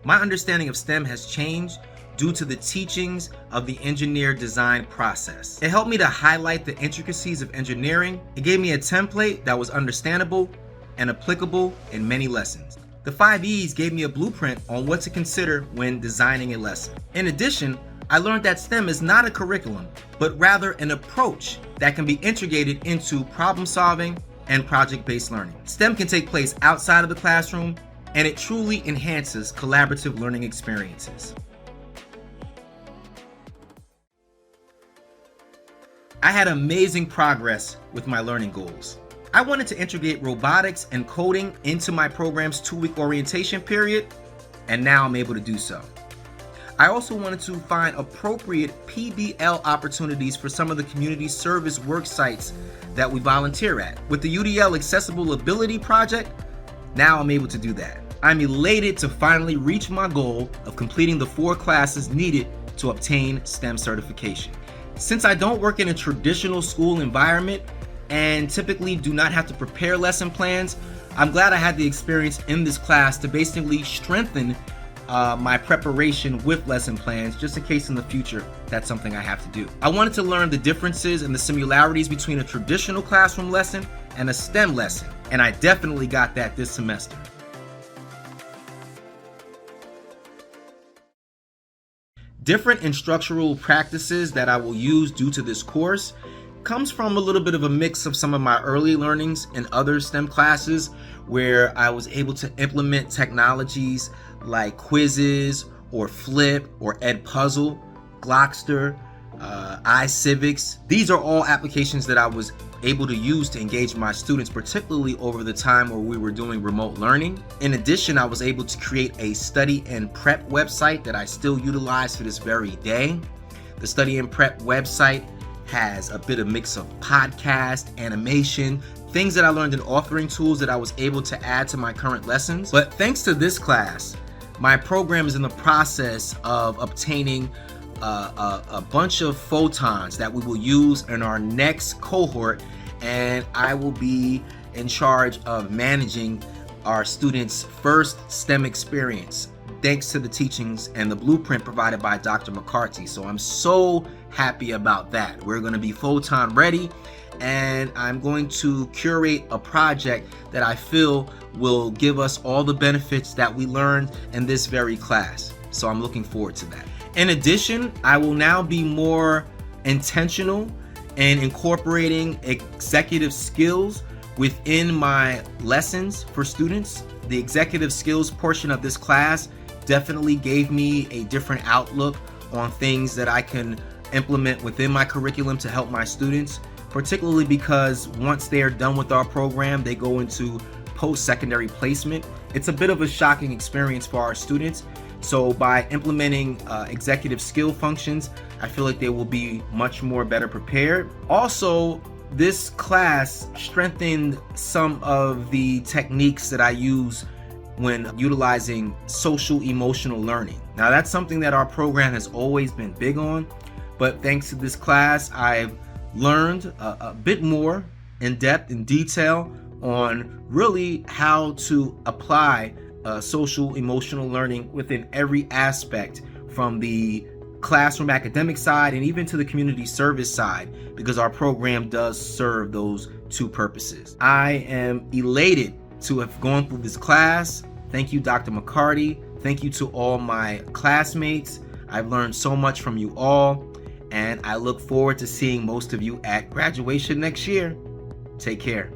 My understanding of STEM has changed due to the teachings of the engineer design process. It helped me to highlight the intricacies of engineering. It gave me a template that was understandable and applicable in many lessons. The 5 E's gave me a blueprint on what to consider when designing a lesson. In addition, I learned that STEM is not a curriculum, but rather an approach that can be integrated into problem solving and project-based learning. STEM can take place outside of the classroom, and it truly enhances collaborative learning experiences. I had amazing progress with my learning goals. I wanted to integrate robotics and coding into my program's 2-week orientation period, and now I'm able to do so. I also wanted to find appropriate PBL opportunities for some of the community service work sites that we volunteer at. With the UDL Accessible Ability Project, now I'm able to do that. I'm elated to finally reach my goal of completing the 4 classes needed to obtain STEM certification. Since I don't work in a traditional school environment and typically do not have to prepare lesson plans, I'm glad I had the experience in this class to basically strengthen my preparation with lesson plans, just in case in the future that's something I have to do. I wanted to learn the differences and the similarities between a traditional classroom lesson and a STEM lesson, and I definitely got that this semester. Different instructional practices that I will use due to this course comes from a little bit of a mix of some of my early learnings in other STEM classes, where I was able to implement technologies like quizzes or Flip or Edpuzzle, Glockster, iCivics. These are all applications that I was able to use to engage my students, particularly over the time where we were doing remote learning. In addition, I was able to create a study and prep website that I still utilize to this very day. The study and prep website has a bit of mix of podcast, animation, things that I learned in authoring tools that I was able to add to my current lessons. But thanks to this class, my program is in the process of obtaining a bunch of photons that we will use in our next cohort, and I will be in charge of managing our students' first STEM experience, thanks to the teachings and the blueprint provided by Dr. McCarty. So I'm so happy about that. We're going to be photon ready, and I'm going to curate a project that I feel will give us all the benefits that we learned in this very class. So I'm looking forward to that. In addition, I will now be more intentional in incorporating executive skills within my lessons for students. The executive skills portion of this class definitely gave me a different outlook on things that I can implement within my curriculum to help my students, particularly because once they are done with our program, they go into post-secondary placement. It's a bit of a shocking experience for our students. So by implementing executive skill functions, I feel like they will be much more better prepared. Also, this class strengthened some of the techniques that I use when utilizing social emotional learning. Now, that's something that our program has always been big on, but thanks to this class, I've learned a bit more in depth and detail on really how to apply social emotional learning within every aspect, from the classroom academic side and even to the community service side, because our program does serve those two purposes. I am elated to have gone through this class. Thank you, Dr. McCarty. Thank you to all my classmates. I've learned so much from you all, and I look forward to seeing most of you at graduation next year. Take care.